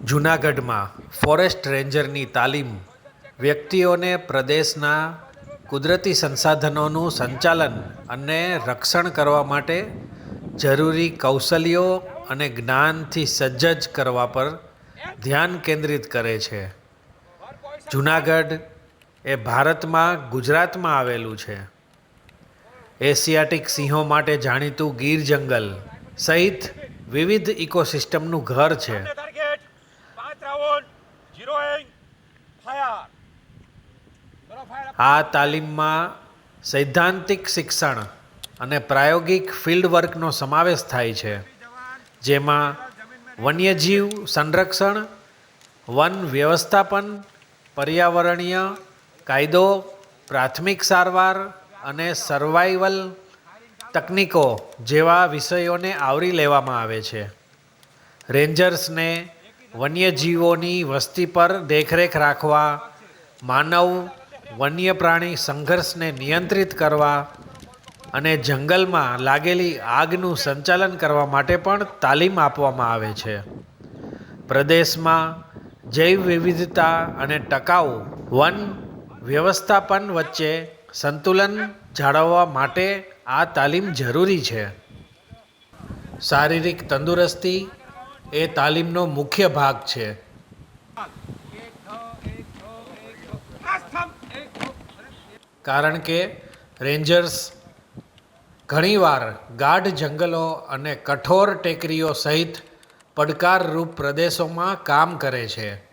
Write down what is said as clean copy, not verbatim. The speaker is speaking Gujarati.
જૂનાગઢમાં ફોરેસ્ટ રેન્જરની તાલીમ વ્યક્તિઓને પ્રદેશના કુદરતી સંસાધનોનું સંચાલન અને રક્ષણ કરવા માટે જરૂરી કૌશલ્યો અને જ્ઞાનથી સજ્જ કરવા પર ધ્યાન કેન્દ્રિત કરે છે. જૂનાગઢ એ ભારતમાં ગુજરાતમાં આવેલું છે. એશિયાટિક સિંહો માટે જાણીતું ગીર જંગલ સહિત વિવિધ ઇકોસિસ્ટમનું ઘર છે. આ તાલીમમાં સૈદ્ધાંતિક શિક્ષણ અને પ્રાયોગિક ફિલ્ડ વર્કનો સમાવેશ થાય છે, જેમાં વન્યજીવ સંરક્ષણ, વન વ્યવસ્થાપન, પર્યાવરણીય કાયદો, પ્રાથમિક સારવાર અને સર્વાઇવલ તકનીકો જેવા વિષયોને આવરી લેવામાં આવે છે. રેન્જર્સને વન્યજીવોની વસ્તી પર દેખરેખ રાખવા, માનવ વન્ય પ્રાણી સંઘર્ષને નિયંત્રિત કરવા અને જંગલમાં લાગેલી આગનું સંચાલન કરવા માટે પણ તાલીમ આપવામાં આવે છે. પ્રદેશમાં જૈવ વિવિધતા અને ટકાઉ વન વ્યવસ્થાપન વચ્ચે સંતુલન જાળવવા માટે આ તાલીમ જરૂરી છે. શારીરિક તંદુરસ્તી એ તાલીમનો મુખ્ય ભાગ છે. કારણ કે રેન્જર્સ ઘણીવાર ગાઢ જંગલો અને કઠોર ટેકરીઓ સહિત પડકારરૂપ પ્રદેશોમાં કામ કરે છે.